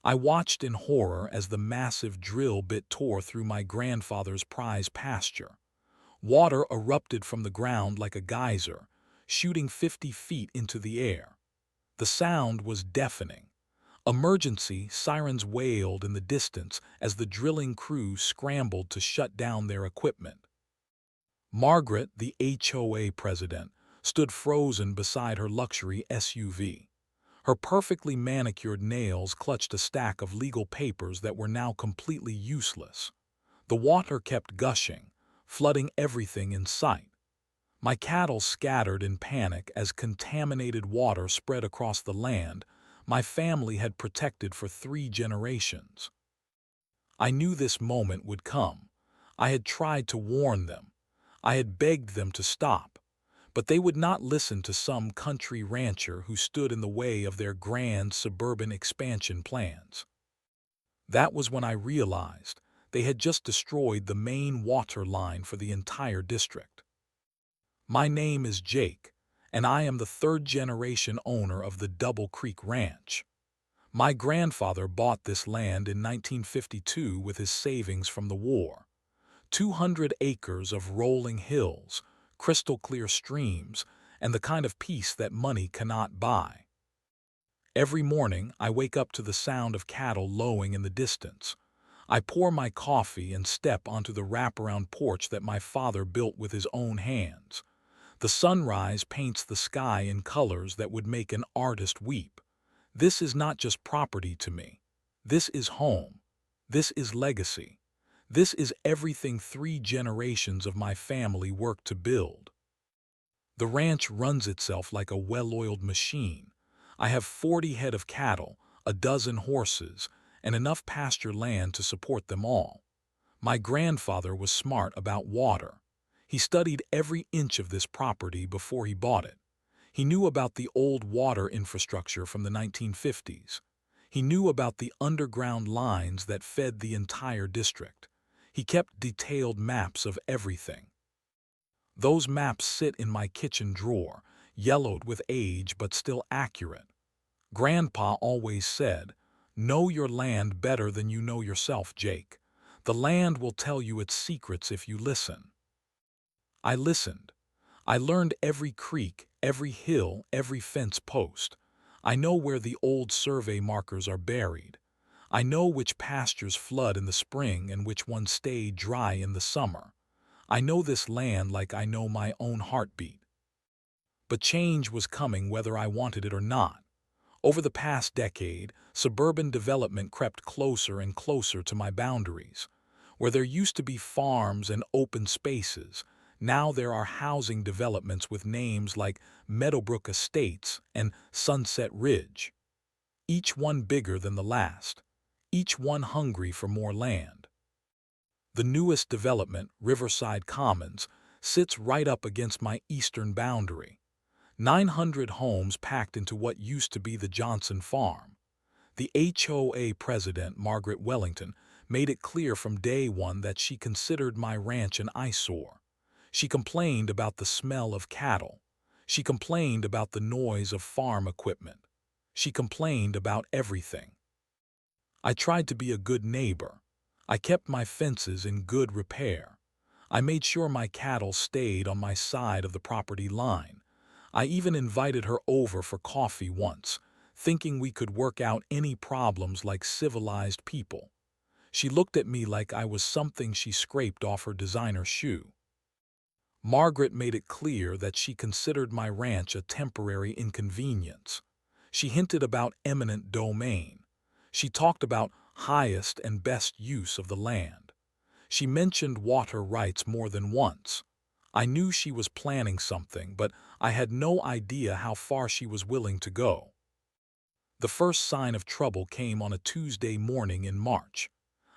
I watched in horror as the massive drill bit tore through my grandfather's prize pasture. Water erupted from the ground like a geyser, shooting 50 feet into the air. The sound was deafening. Emergency sirens wailed in the distance as the drilling crew scrambled to shut down their equipment. Margaret, the HOA president, stood frozen beside her luxury SUV. Her perfectly manicured nails clutched a stack of legal papers that were now completely useless. The water kept gushing, flooding everything in sight. My cattle scattered in panic as contaminated water spread across the land my family had protected for 3 generations. I knew this moment would come. I had tried to warn them. I had begged them to stop, but they would not listen to some country rancher who stood in the way of their grand suburban expansion plans. That was when I realized they had just destroyed the main water line for the entire district. My name is Jake, and I am the third-generation owner of the Double Creek Ranch. My grandfather bought this land in 1952 with his savings from the war. 200 acres of rolling hills, crystal-clear streams, and the kind of peace that money cannot buy. Every morning, I wake up to the sound of cattle lowing in the distance. I pour my coffee and step onto the wraparound porch that my father built with his own hands. The sunrise paints the sky in colors that would make an artist weep. This is not just property to me. This is home. This is legacy. This is everything 3 generations of my family worked to build. The ranch runs itself like a well-oiled machine. I have 40 head of cattle, a dozen horses, and enough pasture land to support them all. My grandfather was smart about water. He studied every inch of this property before he bought it. He knew about the old water infrastructure from the 1950s. He knew about the underground lines that fed the entire district. He kept detailed maps of everything. Those maps sit in my kitchen drawer, yellowed with age but still accurate. Grandpa always said, "Know your land better than you know yourself, Jake. The land will tell you its secrets if you listen." I listened. I learned every creek, every hill, every fence post. I know where the old survey markers are buried. I know which pastures flood in the spring and which ones stay dry in the summer. I know this land like I know my own heartbeat. But change was coming whether I wanted it or not. Over the past decade, suburban development crept closer and closer to my boundaries. Where there used to be farms and open spaces, now there are housing developments with names like Meadowbrook Estates and Sunset Ridge. Each one bigger than the last. Each one hungry for more land. The newest development, Riverside Commons, sits right up against my eastern boundary. 900 homes packed into what used to be the Johnson Farm. The HOA president, Margaret Wellington, made it clear from day one that she considered my ranch an eyesore. She complained about the smell of cattle. She complained about the noise of farm equipment. She complained about everything. I tried to be a good neighbor. I kept my fences in good repair. I made sure my cattle stayed on my side of the property line. I even invited her over for coffee once, thinking we could work out any problems like civilized people. She looked at me like I was something she scraped off her designer shoe. Margaret made it clear that she considered my ranch a temporary inconvenience. She hinted about eminent domain. She talked about highest and best use of the land. She mentioned water rights more than once. I knew she was planning something, but I had no idea how far she was willing to go. The first sign of trouble came on a Tuesday morning in March.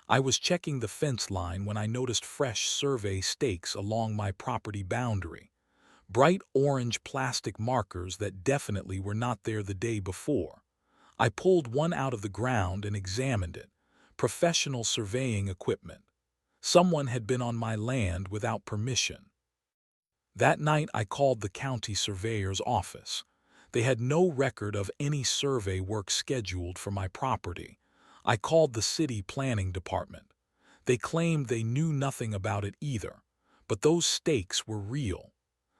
I was checking the fence line when I noticed fresh survey stakes along my property boundary. Bright orange plastic markers that definitely were not there the day before. I pulled one out of the ground and examined it. Professional surveying equipment. Someone had been on my land without permission. That night I called the county surveyor's office. They had no record of any survey work scheduled for my property. I called the city planning department. They claimed they knew nothing about it either, but those stakes were real.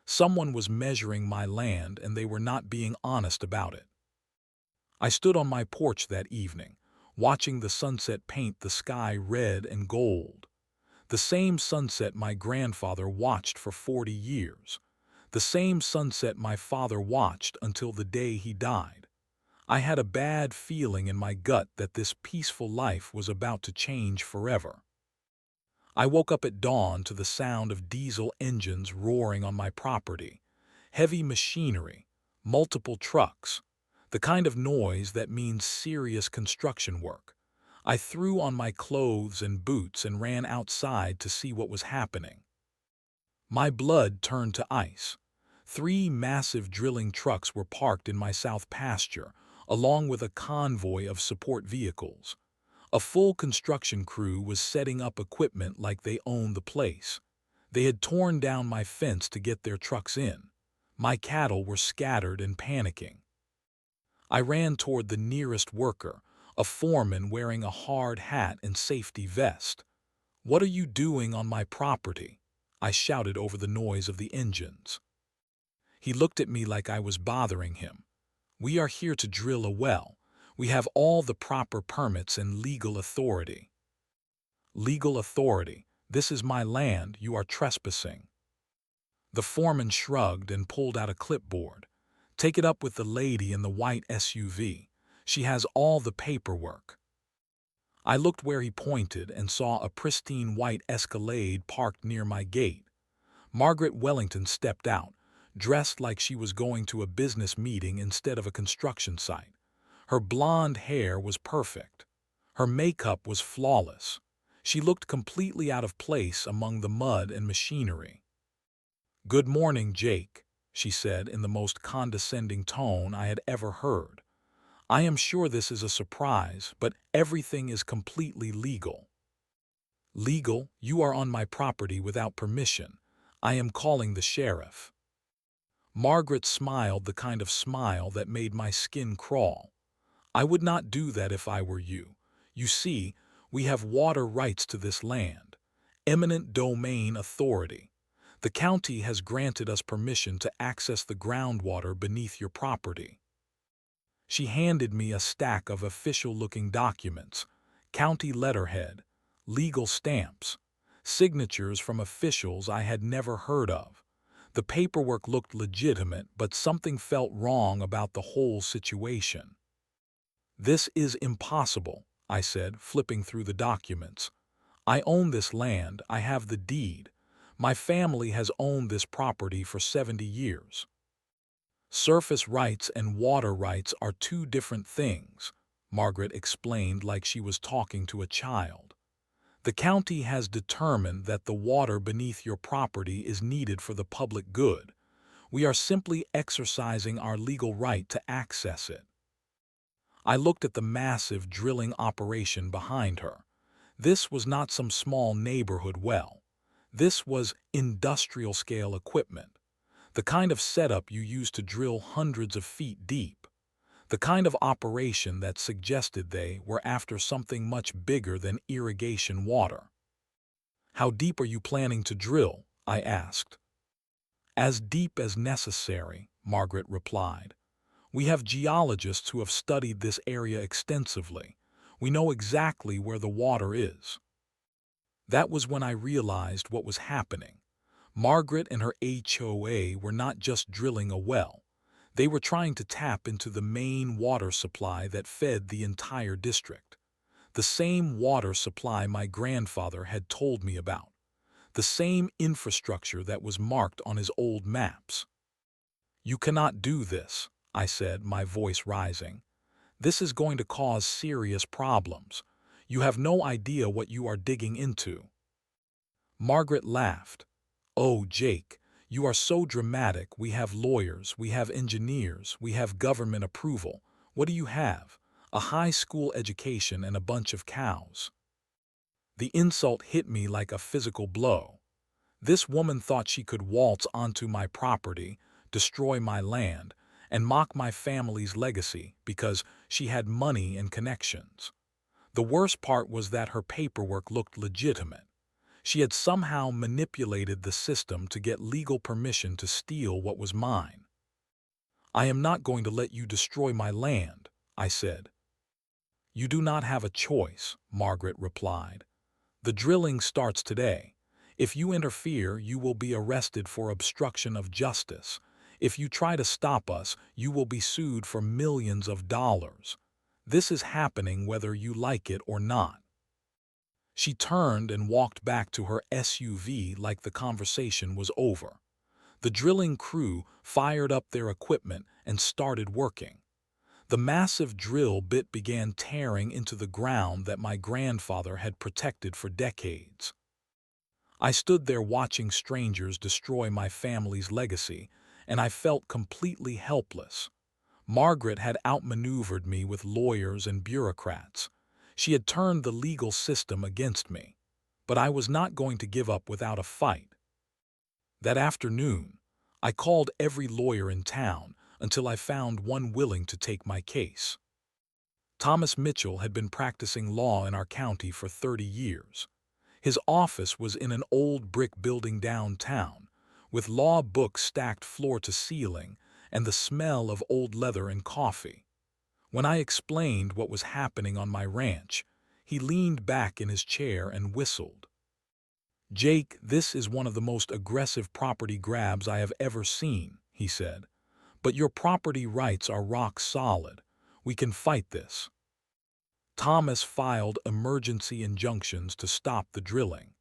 Someone was measuring my land and they were not being honest about it. I stood on my porch that evening, watching the sunset paint the sky red and gold. The same sunset my grandfather watched for 40 years. The same sunset my father watched until the day he died. I had a bad feeling in my gut that this peaceful life was about to change forever. I woke up at dawn to the sound of diesel engines roaring on my property, heavy machinery, multiple trucks, the kind of noise that means serious construction work. I threw on my clothes and boots and ran outside to see what was happening. My blood turned to ice. 3 massive drilling trucks were parked in my south pasture, along with a convoy of support vehicles. A full construction crew was setting up equipment like they owned the place. They had torn down my fence to get their trucks in. My cattle were scattered and panicking. I ran toward the nearest worker, a foreman wearing a hard hat and safety vest. "What are you doing on my property?" I shouted over the noise of the engines. He looked at me like I was bothering him. "We are here to drill a well. We have all the proper permits and legal authority." "Legal authority? This is my land. You are trespassing." The foreman shrugged and pulled out a clipboard. "Take it up with the lady in the white SUV. She has all the paperwork." I looked where he pointed and saw a pristine white Escalade parked near my gate. Margaret Wellington stepped out, dressed like she was going to a business meeting instead of a construction site. Her blonde hair was perfect. Her makeup was flawless. She looked completely out of place among the mud and machinery. "Good morning, Jake," she said in the most condescending tone I had ever heard. "I am sure this is a surprise, but everything is completely legal." "Legal? You are on my property without permission. I am calling the sheriff." Margaret smiled the kind of smile that made my skin crawl. "I would not do that if I were you. You see, we have water rights to this land. Eminent domain authority. The county has granted us permission to access the groundwater beneath your property." She handed me a stack of official-looking documents, county letterhead, legal stamps, signatures from officials I had never heard of. The paperwork looked legitimate, but something felt wrong about the whole situation. "This is impossible," I said, flipping through the documents. "I own this land. I have the deed. My family has owned this property for 70 years. Surface rights and water rights are 2 different things," Margaret explained like she was talking to a child. "The county has determined that the water beneath your property is needed for the public good. We are simply exercising our legal right to access it." I looked at the massive drilling operation behind her. This was not some small neighborhood well. This was industrial-scale equipment. The kind of setup you use to drill hundreds of feet deep. The kind of operation that suggested they were after something much bigger than irrigation water. "How deep are you planning to drill?" I asked. "As deep as necessary," Margaret replied. "We have geologists who have studied this area extensively. We know exactly where the water is." That was when I realized what was happening. Margaret and her HOA were not just drilling a well. They were trying to tap into the main water supply that fed the entire district. The same water supply my grandfather had told me about. The same infrastructure that was marked on his old maps. "You cannot do this," I said, my voice rising. "This is going to cause serious problems. You have no idea what you are digging into." Margaret laughed. "Oh, Jake, you are so dramatic. We have lawyers, we have engineers, we have government approval. What do you have? A high school education and a bunch of cows." The insult hit me like a physical blow. This woman thought she could waltz onto my property, destroy my land, and mock my family's legacy because she had money and connections. The worst part was that her paperwork looked legitimate. She had somehow manipulated the system to get legal permission to steal what was mine. "I am not going to let you destroy my land," I said. "You do not have a choice," Margaret replied. "The drilling starts today. If you interfere, you will be arrested for obstruction of justice. If you try to stop us, you will be sued for millions of dollars. This is happening whether you like it or not." She turned and walked back to her SUV like the conversation was over. The drilling crew fired up their equipment and started working. The massive drill bit began tearing into the ground that my grandfather had protected for decades. I stood there watching strangers destroy my family's legacy, and I felt completely helpless. Margaret had outmaneuvered me with lawyers and bureaucrats. She had turned the legal system against me. But I was not going to give up without a fight. That afternoon, I called every lawyer in town until I found one willing to take my case. Thomas Mitchell had been practicing law in our county for 30 years. His office was in an old brick building downtown, with law books stacked floor to ceiling and the smell of old leather and coffee. When I explained what was happening on my ranch, he leaned back in his chair and whistled. "Jake, this is one of the most aggressive property grabs I have ever seen," he said. "But your property rights are rock solid. We can fight this." Thomas filed emergency injunctions to stop the drilling.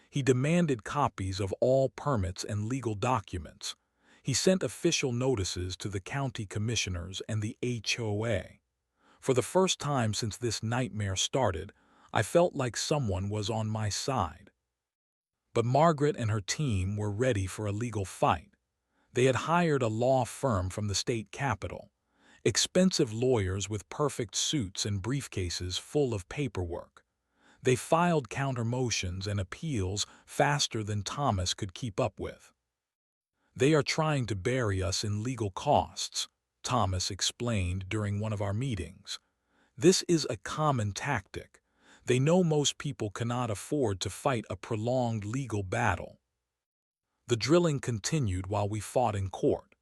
He demanded copies of all permits and legal documents. He sent official notices to the county commissioners and the HOA. For the first time since this nightmare started, I felt like someone was on my side. But Margaret and her team were ready for a legal fight. They had hired a law firm from the state capitol. Expensive lawyers with perfect suits and briefcases full of paperwork. They filed counter motions and appeals faster than Thomas could keep up with. "They are trying to bury us in legal costs," Thomas explained during one of our meetings. "This is a common tactic. They know most people cannot afford to fight a prolonged legal battle." The drilling continued while we fought in court.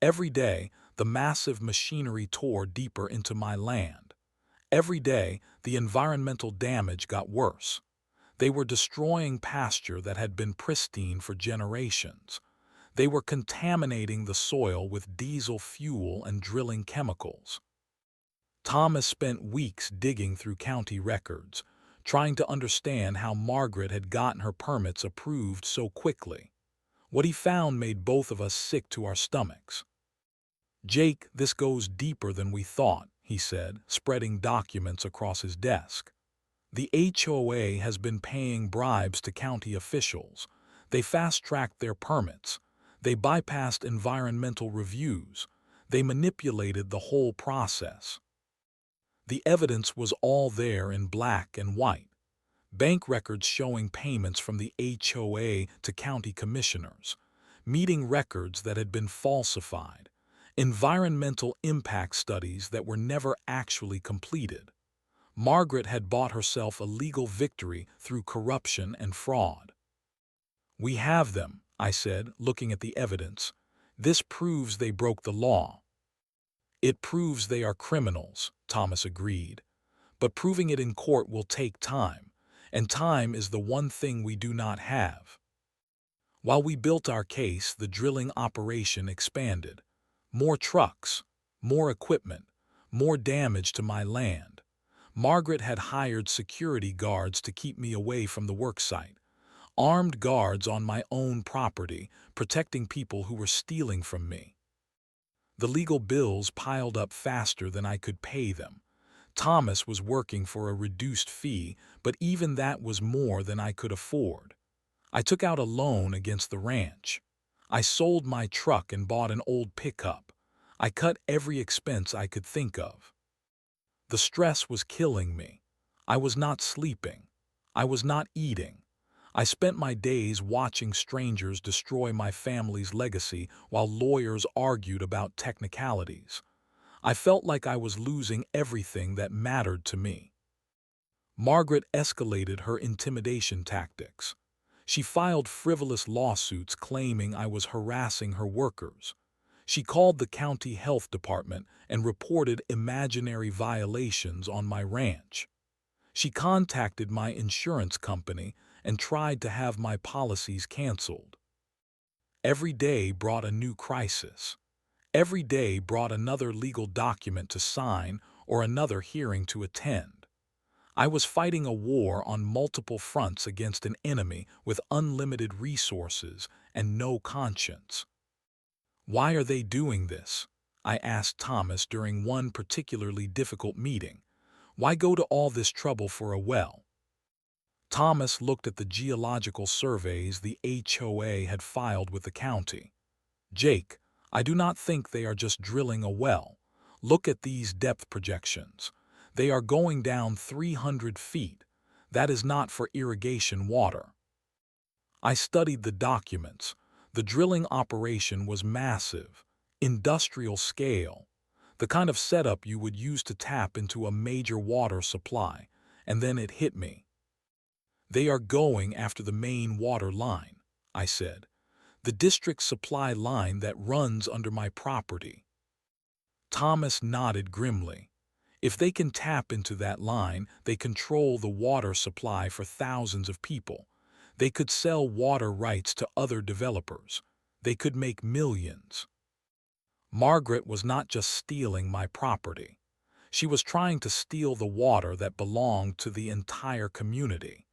Every day, the massive machinery tore deeper into my land. Every day, the environmental damage got worse. They were destroying pasture that had been pristine for generations. They were contaminating the soil with diesel fuel and drilling chemicals. Thomas spent weeks digging through county records, trying to understand how Margaret had gotten her permits approved so quickly. What he found made both of us sick to our stomachs. "Jake, this goes deeper than we thought," he said, spreading documents across his desk. "The HOA has been paying bribes to county officials. They fast-tracked their permits. They bypassed environmental reviews. They manipulated the whole process." The evidence was all there in black and white. Bank records showing payments from the HOA to county commissioners, meeting records that had been falsified, environmental impact studies that were never actually completed. Margaret had bought herself a legal victory through corruption and fraud. "We have them," I said, looking at the evidence. "This proves they broke the law." "It proves they are criminals," Thomas agreed. "But proving it in court will take time, and time is the one thing we do not have." While we built our case, the drilling operation expanded. More trucks, more equipment, more damage to my land. Margaret had hired security guards to keep me away from the worksite. Armed guards on my own property, protecting people who were stealing from me. The legal bills piled up faster than I could pay them. Thomas was working for a reduced fee, but even that was more than I could afford. I took out a loan against the ranch. I sold my truck and bought an old pickup. I cut every expense I could think of. The stress was killing me. I was not sleeping. I was not eating. I spent my days watching strangers destroy my family's legacy while lawyers argued about technicalities. I felt like I was losing everything that mattered to me. Margaret escalated her intimidation tactics. She filed frivolous lawsuits claiming I was harassing her workers. She called the county health department and reported imaginary violations on my ranch. She contacted my insurance company and tried to have my policies canceled. Every day brought a new crisis. Every day brought another legal document to sign or another hearing to attend. I was fighting a war on multiple fronts against an enemy with unlimited resources and no conscience. "Why are they doing this?" I asked Thomas during one particularly difficult meeting. "Why go to all this trouble for a well?" Thomas looked at the geological surveys the HOA had filed with the county. "Jake, I do not think they are just drilling a well. Look at these depth projections. They are going down 300 feet. That is not for irrigation water." I studied the documents. The drilling operation was massive, industrial scale, the kind of setup you would use to tap into a major water supply, and then it hit me. "They are going after the main water line," I said. "The district supply line that runs under my property." Thomas nodded grimly. "If they can tap into that line, they control the water supply for thousands of people. They could sell water rights to other developers. They could make millions." Margaret was not just stealing my property. She was trying to steal the water that belonged to the entire community,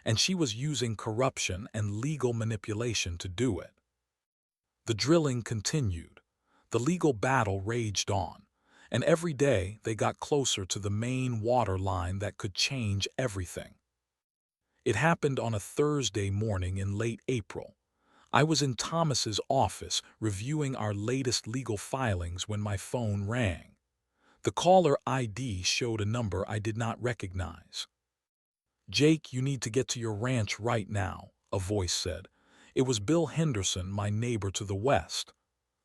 and she was using corruption and legal manipulation to do it. The drilling continued. The legal battle raged on, and every day they got closer to the main water line that could change everything. It happened on a Thursday morning in late April. I was in Thomas's office reviewing our latest legal filings when my phone rang. The caller ID showed a number I did not recognize. "Jake, you need to get to your ranch right now," a voice said. It was Bill Henderson, my neighbor to the west.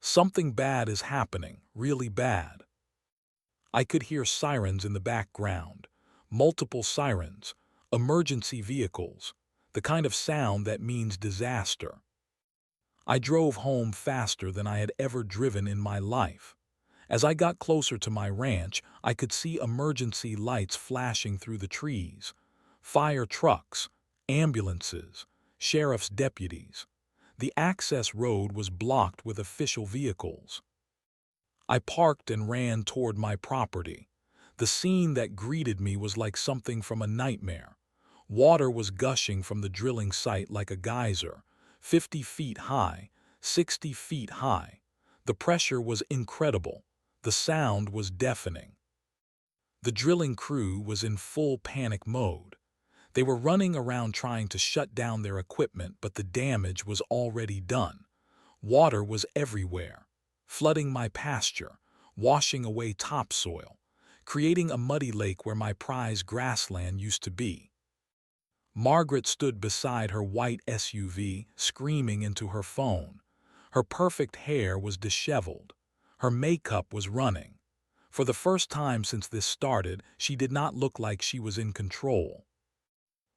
"Something bad is happening, really bad." I could hear sirens in the background, multiple sirens, emergency vehicles, the kind of sound that means disaster. I drove home faster than I had ever driven in my life. As I got closer to my ranch, I could see emergency lights flashing through the trees, fire trucks, ambulances, sheriff's deputies. The access road was blocked with official vehicles. I parked and ran toward my property. The scene that greeted me was like something from a nightmare. Water was gushing from the drilling site like a geyser, 50 feet high, 60 feet high. The pressure was incredible. The sound was deafening. The drilling crew was in full panic mode. They were running around trying to shut down their equipment, but the damage was already done. Water was everywhere, flooding my pasture, washing away topsoil, creating a muddy lake where my prized grassland used to be. Margaret stood beside her white SUV, screaming into her phone. Her perfect hair was disheveled. Her makeup was running. For the first time since this started, she did not look like she was in control.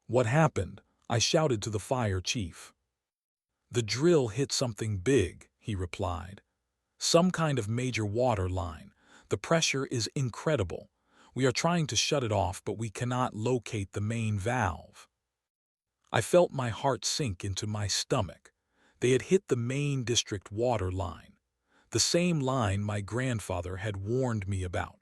"What happened?" I shouted to the fire chief. "The drill hit something big," he replied. "Some kind of major water line. The pressure is incredible. We are trying to shut it off, but we cannot locate the main valve." I felt my heart sink into my stomach. They had hit the main district water line, the same line my grandfather had warned me about,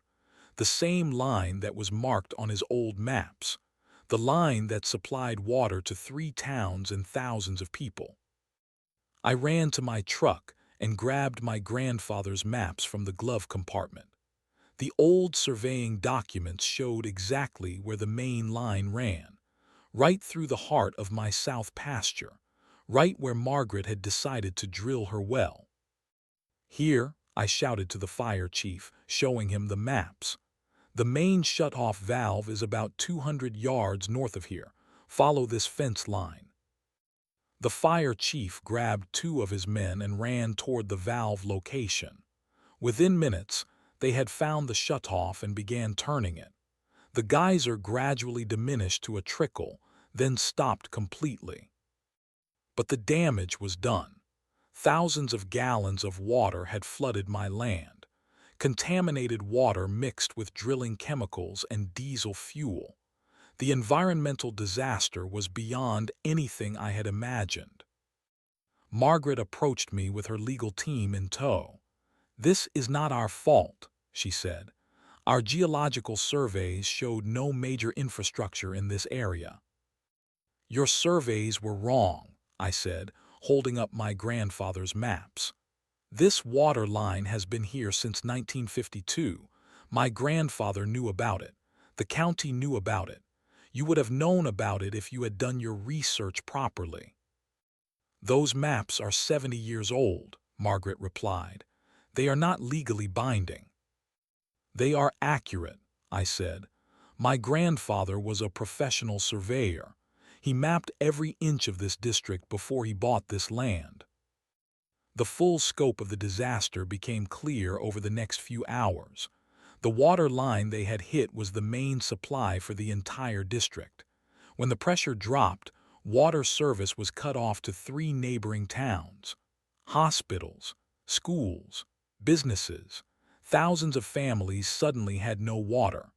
the same line that was marked on his old maps, the line that supplied water to 3 towns and thousands of people. I ran to my truck and grabbed my grandfather's maps from the glove compartment. The old surveying documents showed exactly where the main line ran, right through the heart of my south pasture, right where Margaret had decided to drill her well. "Here," I shouted to the fire chief, showing him the maps. "The main shut-off valve is about 200 yards north of here. Follow this fence line." The fire chief grabbed 2 of his men and ran toward the valve location. Within minutes, they had found the shutoff and began turning it. The geyser gradually diminished to a trickle, then stopped completely. But the damage was done. Thousands of gallons of water had flooded my land. Contaminated water mixed with drilling chemicals and diesel fuel. The environmental disaster was beyond anything I had imagined. Margaret approached me with her legal team in tow. "This is not our fault," she said. "Our geological surveys showed no major infrastructure in this area." "Your surveys were wrong," I said, holding up my grandfather's maps. "This water line has been here since 1952. My grandfather knew about it. The county knew about it. You would have known about it if you had done your research properly." "Those maps are 70 years old," Margaret replied. "They are not legally binding." "They are accurate," I said. "My grandfather was a professional surveyor. He mapped every inch of this district before he bought this land." The full scope of the disaster became clear over the next few hours. The water line they had hit was the main supply for the entire district. When the pressure dropped, water service was cut off to 3 neighboring towns. Hospitals, schools, businesses, thousands of families suddenly had no water.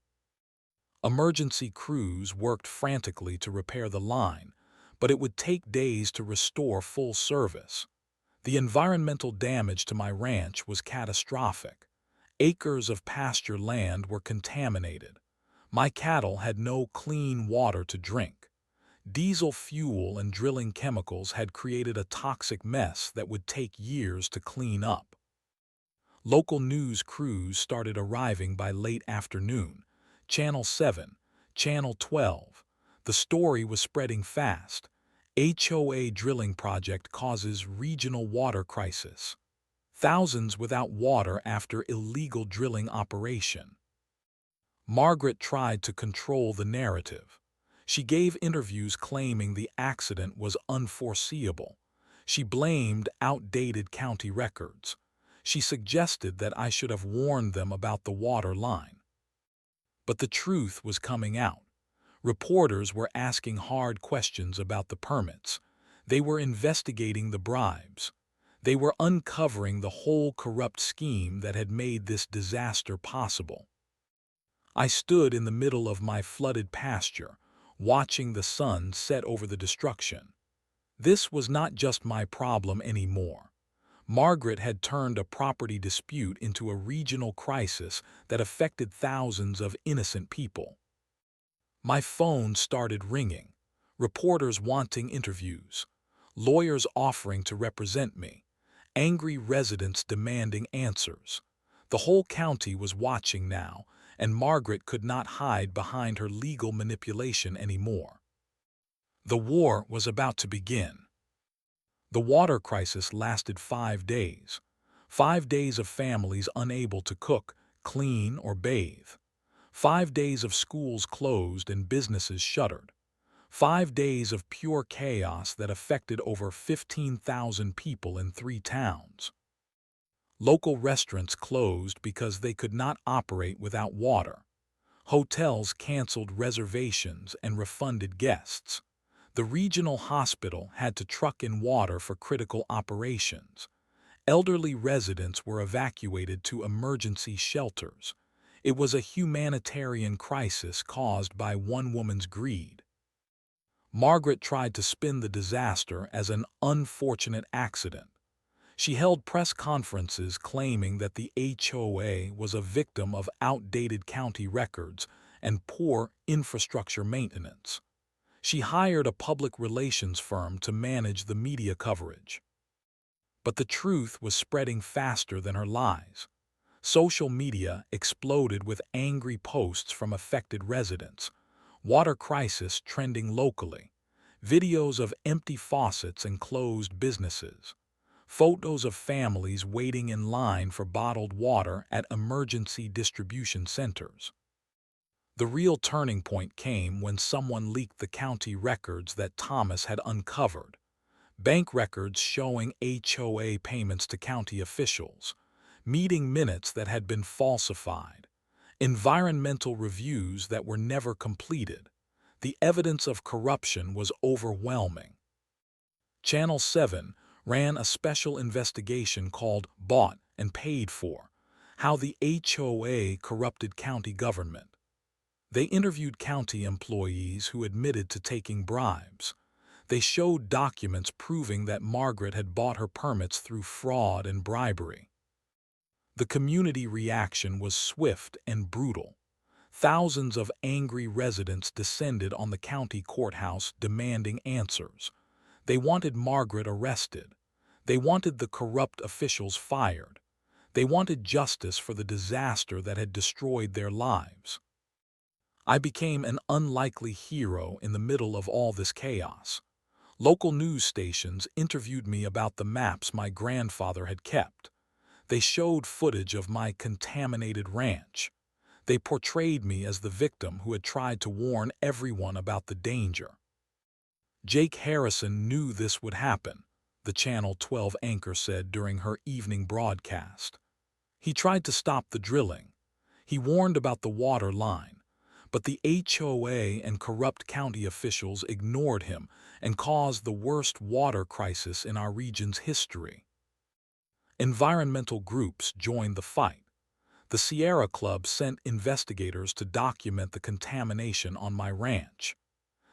Emergency crews worked frantically to repair the line, but it would take days to restore full service. The environmental damage to my ranch was catastrophic. Acres of pasture land were contaminated. My cattle had no clean water to drink. Diesel fuel and drilling chemicals had created a toxic mess that would take years to clean up. Local news crews started arriving by late afternoon. Channel 7, Channel 12. The story was spreading fast. HOA drilling project causes regional water crisis. Thousands without water after illegal drilling operation. Margaret tried to control the narrative. She gave interviews claiming the accident was unforeseeable. She blamed outdated county records. She suggested that I should have warned them about the water line. But the truth was coming out. Reporters were asking hard questions about the permits. They were investigating the bribes. They were uncovering the whole corrupt scheme that had made this disaster possible. I stood in the middle of my flooded pasture, watching the sun set over the destruction. This was not just my problem anymore. Margaret had turned a property dispute into a regional crisis that affected thousands of innocent people. My phone started ringing, reporters wanting interviews, lawyers offering to represent me, angry residents demanding answers. The whole county was watching now, and Margaret could not hide behind her legal manipulation anymore. The war was about to begin. The water crisis lasted 5 days. 5 days of families unable to cook, clean, or bathe. 5 days of schools closed and businesses shuttered. 5 days of pure chaos that affected over 15,000 people in 3 towns. Local restaurants closed because they could not operate without water. Hotels canceled reservations and refunded guests. The regional hospital had to truck in water for critical operations. Elderly residents were evacuated to emergency shelters. It was a humanitarian crisis caused by one woman's greed. Margaret tried to spin the disaster as an unfortunate accident. She held press conferences claiming that the HOA was a victim of outdated county records and poor infrastructure maintenance. She hired a public relations firm to manage the media coverage. But the truth was spreading faster than her lies. Social media exploded with angry posts from affected residents, water crisis trending locally, videos of empty faucets and closed businesses, photos of families waiting in line for bottled water at emergency distribution centers. The real turning point came when someone leaked the county records that Thomas had uncovered. Bank records showing HOA payments to county officials, meeting minutes that had been falsified, environmental reviews that were never completed. The evidence of corruption was overwhelming. Channel 7 ran a special investigation called Bought and Paid For: How the HOA Corrupted County Government. They interviewed county employees who admitted to taking bribes. They showed documents proving that Margaret had bought her permits through fraud and bribery. The community reaction was swift and brutal. Thousands of angry residents descended on the county courthouse demanding answers. They wanted Margaret arrested. They wanted the corrupt officials fired. They wanted justice for the disaster that had destroyed their lives. I became an unlikely hero in the middle of all this chaos. Local news stations interviewed me about the maps my grandfather had kept. They showed footage of my contaminated ranch. They portrayed me as the victim who had tried to warn everyone about the danger. Jake Harrison knew this would happen, the Channel 12 anchor said during her evening broadcast. He tried to stop the drilling. He warned about the water line. But the HOA and corrupt county officials ignored him and caused the worst water crisis in our region's history. Environmental groups joined the fight. The Sierra Club sent investigators to document the contamination on my ranch.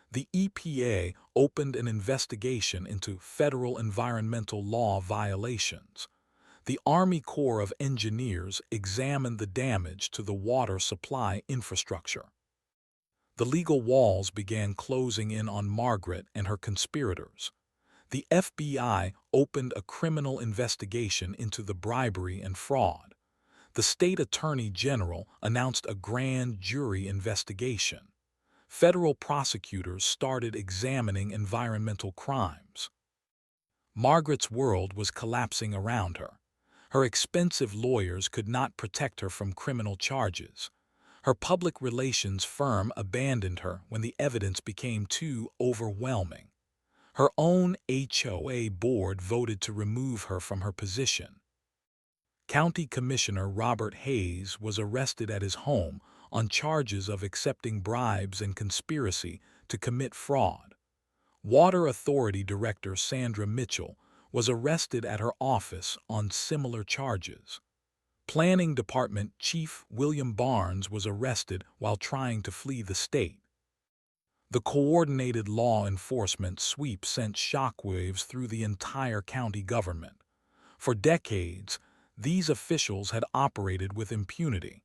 The EPA opened an investigation into federal environmental law violations. The Army Corps of Engineers examined the damage to the water supply infrastructure. The legal walls began closing in on Margaret and her conspirators. The FBI opened a criminal investigation into the bribery and fraud. The state attorney general announced a grand jury investigation. Federal prosecutors started examining environmental crimes. Margaret's world was collapsing around her. Her expensive lawyers could not protect her from criminal charges. Her public relations firm abandoned her when the evidence became too overwhelming. Her own HOA board voted to remove her from her position. County Commissioner Robert Hayes was arrested at his home on charges of accepting bribes and conspiracy to commit fraud. Water Authority Director Sandra Mitchell was arrested at her office on similar charges. Planning Department Chief William Barnes was arrested while trying to flee the state. The coordinated law enforcement sweep sent shockwaves through the entire county government. For decades, these officials had operated with impunity.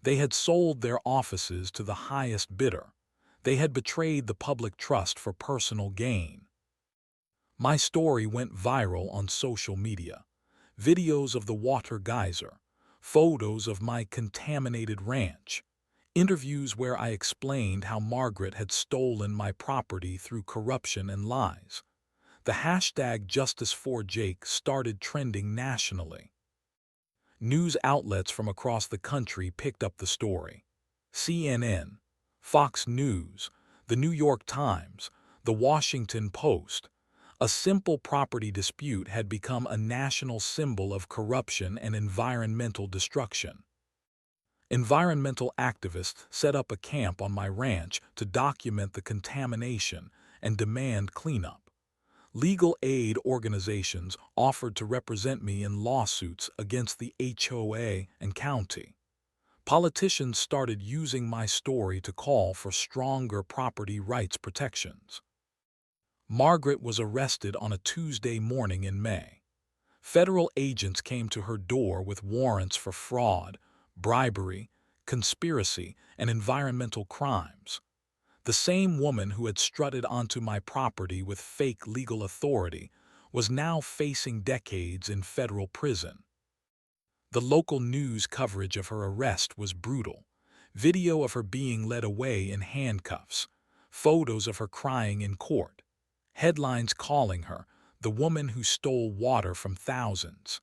They had sold their offices to the highest bidder. They had betrayed the public trust for personal gain. My story went viral on social media. Videos of the water geyser, photos of my contaminated ranch, interviews where I explained how Margaret had stolen my property through corruption and lies. The hashtag #JusticeForJake started trending nationally. News outlets from across the country picked up the story. CNN, Fox News, the New York Times, the Washington Post. A simple property dispute had become a national symbol of corruption and environmental destruction. Environmental activists set up a camp on my ranch to document the contamination and demand cleanup. Legal aid organizations offered to represent me in lawsuits against the HOA and county. Politicians started using my story to call for stronger property rights protections. Margaret was arrested on a Tuesday morning in May. Federal agents came to her door with warrants for fraud, bribery, conspiracy, and environmental crimes. The same woman who had strutted onto my property with fake legal authority was now facing decades in federal prison. The local news coverage of her arrest was brutal. Video of her being led away in handcuffs, photos of her crying in court, headlines calling her the woman who stole water from thousands.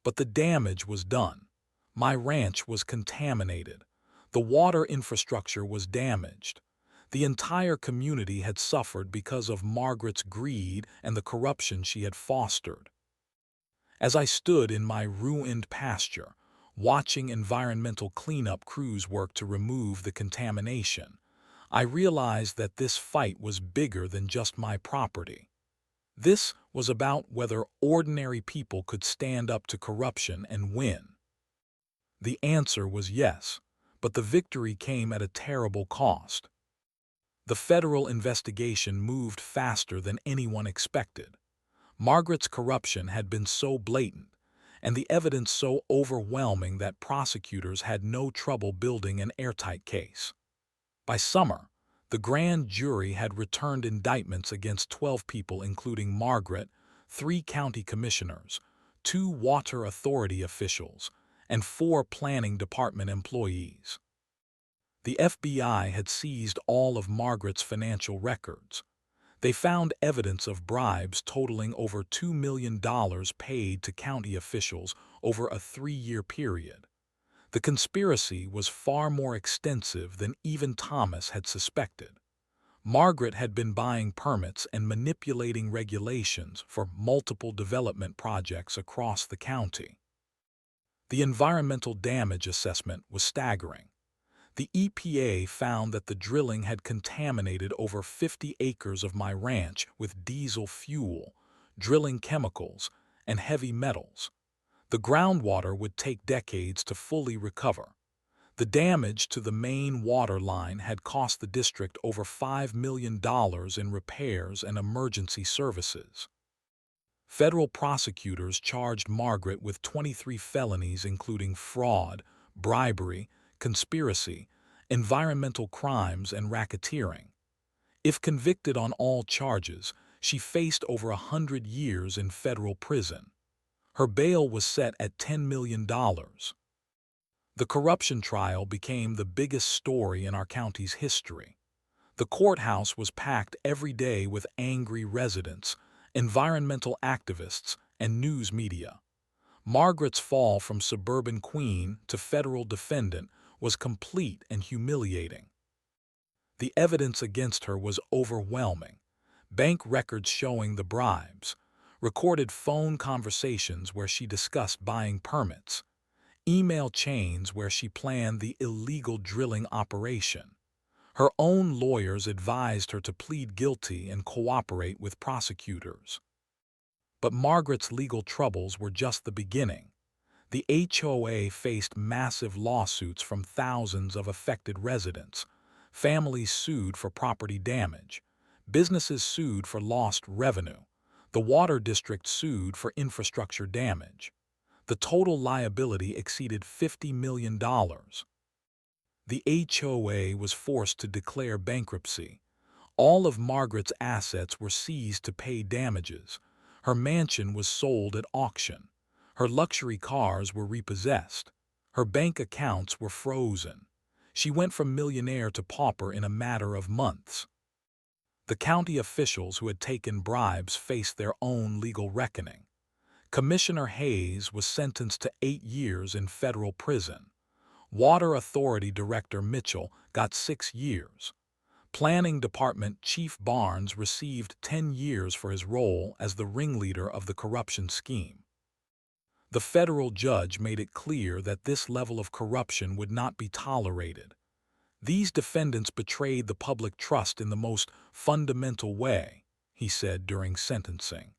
But the damage was done. My ranch was contaminated. The water infrastructure was damaged. The entire community had suffered because of Margaret's greed and the corruption she had fostered. As I stood in my ruined pasture, watching environmental cleanup crews work to remove the contamination, I realized that this fight was bigger than just my property. This was about whether ordinary people could stand up to corruption and win. The answer was yes, but the victory came at a terrible cost. The federal investigation moved faster than anyone expected. Margaret's corruption had been so blatant, and the evidence so overwhelming that prosecutors had no trouble building an airtight case. By summer, the grand jury had returned indictments against 12 people, including Margaret, 3 county commissioners, 2 water authority officials, and 4 planning department employees. The FBI had seized all of Margaret's financial records. They found evidence of bribes totaling over $2 million paid to county officials over a 3-year period. The conspiracy was far more extensive than even Thomas had suspected. Margaret had been buying permits and manipulating regulations for multiple development projects across the county. The environmental damage assessment was staggering. The EPA found that the drilling had contaminated over 50 acres of my ranch with diesel fuel, drilling chemicals, and heavy metals. The groundwater would take decades to fully recover. The damage to the main water line had cost the district over $5 million in repairs and emergency services. Federal prosecutors charged Margaret with 23 felonies including fraud, bribery, conspiracy, environmental crimes, and racketeering. If convicted on all charges, she faced over 100 years in federal prison. Her bail was set at $10 million. The corruption trial became the biggest story in our county's history. The courthouse was packed every day with angry residents, environmental activists, and news media. Margaret's fall from suburban queen to federal defendant was complete and humiliating. The evidence against her was overwhelming. Bank records showing the bribes, recorded phone conversations where she discussed buying permits, email chains where she planned the illegal drilling operation. Her own lawyers advised her to plead guilty and cooperate with prosecutors. But Margaret's legal troubles were just the beginning. The HOA faced massive lawsuits from thousands of affected residents. Families sued for property damage. Businesses sued for lost revenue. The water district sued for infrastructure damage. The total liability exceeded $50 million. The HOA was forced to declare bankruptcy. All of Margaret's assets were seized to pay damages. Her mansion was sold at auction. Her luxury cars were repossessed. Her bank accounts were frozen. She went from millionaire to pauper in a matter of months. The county officials who had taken bribes faced their own legal reckoning. Commissioner Hayes was sentenced to 8 years in federal prison. Water Authority Director Mitchell got 6 years. Planning Department Chief Barnes received 10 years for his role as the ringleader of the corruption scheme. The federal judge made it clear that this level of corruption would not be tolerated. These defendants betrayed the public trust in the most fundamental way, he said during sentencing.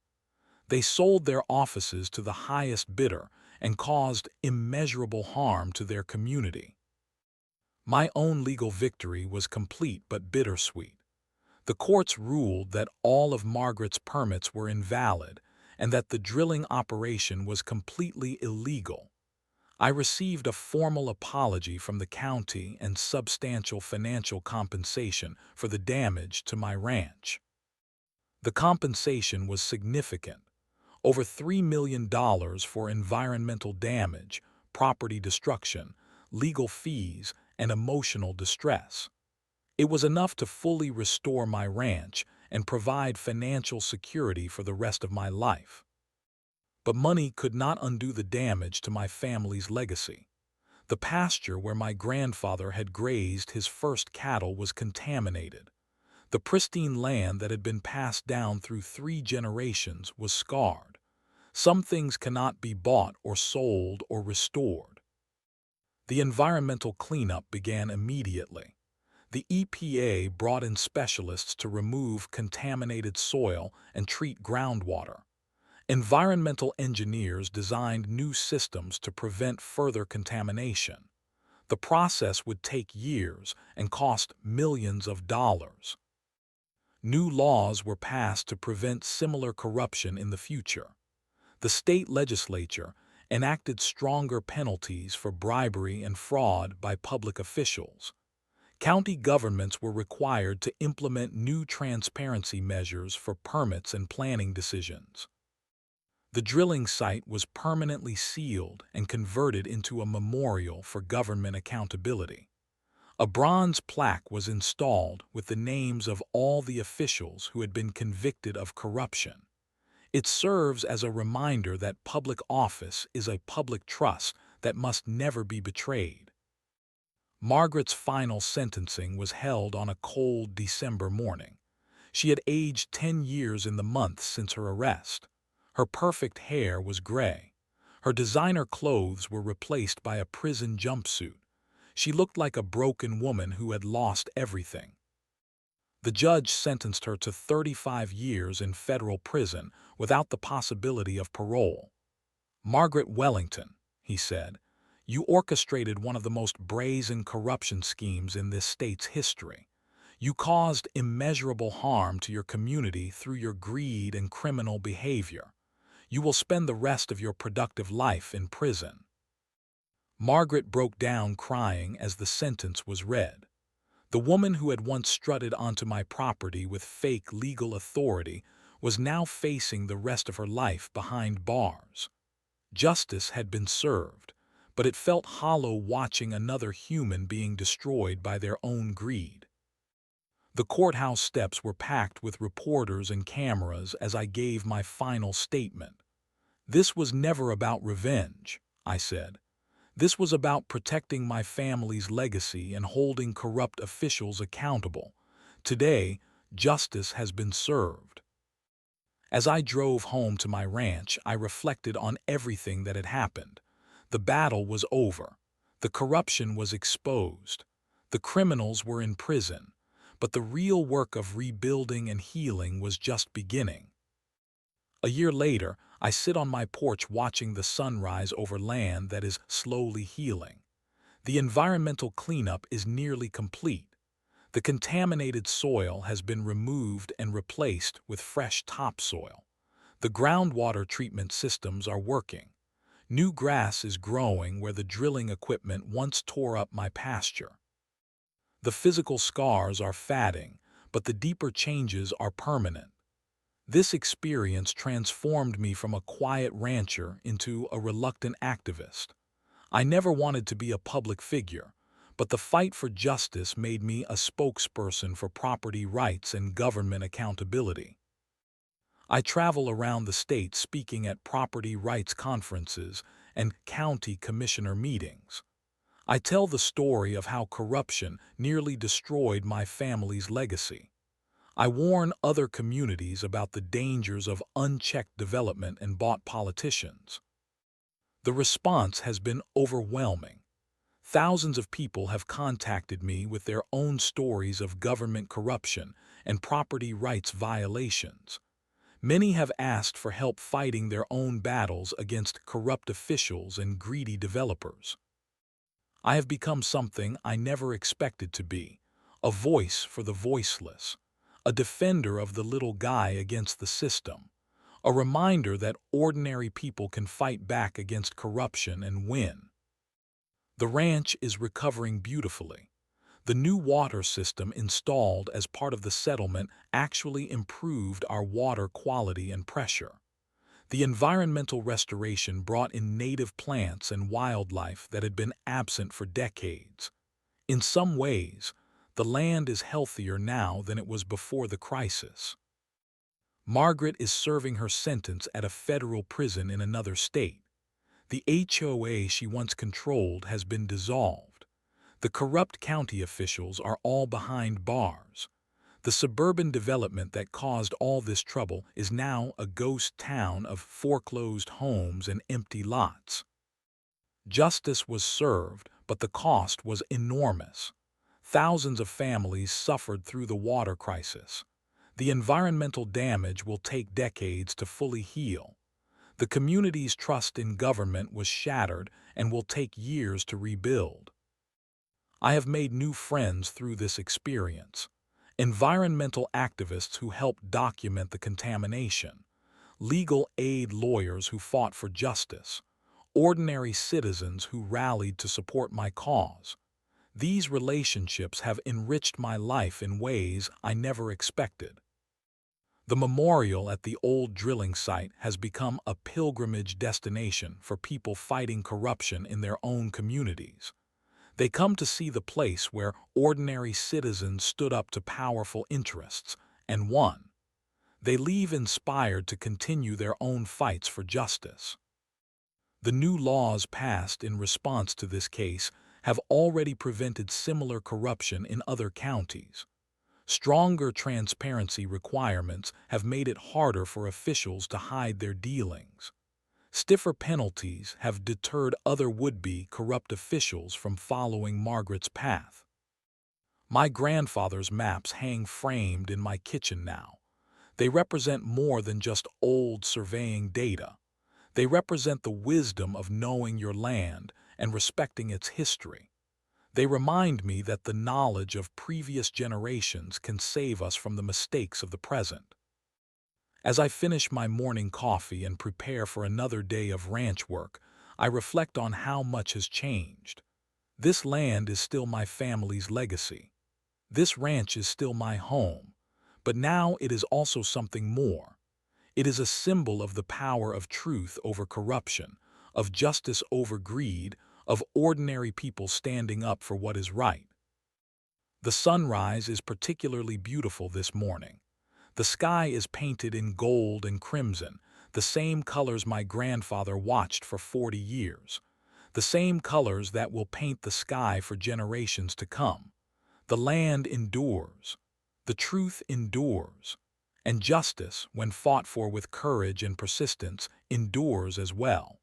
They sold their offices to the highest bidder and caused immeasurable harm to their community. My own legal victory was complete but bittersweet. The courts ruled that all of Margaret's permits were invalid and that the drilling operation was completely illegal. I received a formal apology from the county and substantial financial compensation for the damage to my ranch. The compensation was significant, over $3 million for environmental damage, property destruction, legal fees, and emotional distress. It was enough to fully restore my ranch and provide financial security for the rest of my life. But money could not undo the damage to my family's legacy. The pasture where my grandfather had grazed his first cattle was contaminated. The pristine land that had been passed down through 3 generations was scarred. Some things cannot be bought or sold or restored. The environmental cleanup began immediately. The EPA brought in specialists to remove contaminated soil and treat groundwater. Environmental engineers designed new systems to prevent further contamination. The process would take years and cost millions of dollars. New laws were passed to prevent similar corruption in the future. The state legislature enacted stronger penalties for bribery and fraud by public officials. County governments were required to implement new transparency measures for permits and planning decisions. The drilling site was permanently sealed and converted into a memorial for government accountability. A bronze plaque was installed with the names of all the officials who had been convicted of corruption. It serves as a reminder that public office is a public trust that must never be betrayed. Margaret's final sentencing was held on a cold December morning. She had aged 10 years in the months since her arrest. Her perfect hair was gray. Her designer clothes were replaced by a prison jumpsuit. She looked like a broken woman who had lost everything. The judge sentenced her to 35 years in federal prison without the possibility of parole. "Margaret Wellington," he said, "you orchestrated one of the most brazen corruption schemes in this state's history. You caused immeasurable harm to your community through your greed and criminal behavior. You will spend the rest of your productive life in prison." Margaret broke down crying as the sentence was read. The woman who had once strutted onto my property with fake legal authority was now facing the rest of her life behind bars. Justice had been served, but it felt hollow watching another human being destroyed by their own greed. The courthouse steps were packed with reporters and cameras as I gave my final statement. "This was never about revenge," I said. "This was about protecting my family's legacy and holding corrupt officials accountable. Today, justice has been served." As I drove home to my ranch, I reflected on everything that had happened. The battle was over. The corruption was exposed. The criminals were in prison. But the real work of rebuilding and healing was just beginning. A year later, I sit on my porch watching the sunrise over land that is slowly healing. The environmental cleanup is nearly complete. The contaminated soil has been removed and replaced with fresh topsoil. The groundwater treatment systems are working. New grass is growing where the drilling equipment once tore up my pasture. The physical scars are fading, but the deeper changes are permanent. This experience transformed me from a quiet rancher into a reluctant activist. I never wanted to be a public figure, but the fight for justice made me a spokesperson for property rights and government accountability. I travel around the state speaking at property rights conferences and county commissioner meetings. I tell the story of how corruption nearly destroyed my family's legacy. I warn other communities about the dangers of unchecked development and bought politicians. The response has been overwhelming. Thousands of people have contacted me with their own stories of government corruption and property rights violations. Many have asked for help fighting their own battles against corrupt officials and greedy developers. I have become something I never expected to be, a voice for the voiceless, a defender of the little guy against the system, a reminder that ordinary people can fight back against corruption and win. The ranch is recovering beautifully. The new water system installed as part of the settlement actually improved our water quality and pressure. The environmental restoration brought in native plants and wildlife that had been absent for decades. In some ways, the land is healthier now than it was before the crisis. Margaret is serving her sentence at a federal prison in another state. The HOA she once controlled has been dissolved. The corrupt county officials are all behind bars. The suburban development that caused all this trouble is now a ghost town of foreclosed homes and empty lots. Justice was served, but the cost was enormous. Thousands of families suffered through the water crisis. The environmental damage will take decades to fully heal. The community's trust in government was shattered and will take years to rebuild. I have made new friends through this experience. Environmental activists who helped document the contamination, legal aid lawyers who fought for justice, ordinary citizens who rallied to support my cause. These relationships have enriched my life in ways I never expected. The memorial at the old drilling site has become a pilgrimage destination for people fighting corruption in their own communities. They come to see the place where ordinary citizens stood up to powerful interests and won. They leave inspired to continue their own fights for justice. The new laws passed in response to this case have already prevented similar corruption in other counties. Stronger transparency requirements have made it harder for officials to hide their dealings. Stiffer penalties have deterred other would-be corrupt officials from following Margaret's path. My grandfather's maps hang framed in my kitchen now. They represent more than just old surveying data. They represent the wisdom of knowing your land and respecting its history. They remind me that the knowledge of previous generations can save us from the mistakes of the present. As I finish my morning coffee and prepare for another day of ranch work, I reflect on how much has changed. This land is still my family's legacy. This ranch is still my home, but now it is also something more. It is a symbol of the power of truth over corruption, of justice over greed, of ordinary people standing up for what is right. The sunrise is particularly beautiful this morning. The sky is painted in gold and crimson, the same colors my grandfather watched for 40 years, the same colors that will paint the sky for generations to come. The land endures, the truth endures, and justice, when fought for with courage and persistence, endures as well.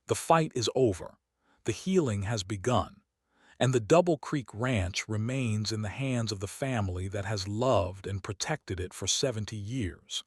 The fight is over, the healing has begun, and the Double Creek Ranch remains in the hands of the family that has loved and protected it for 70 years.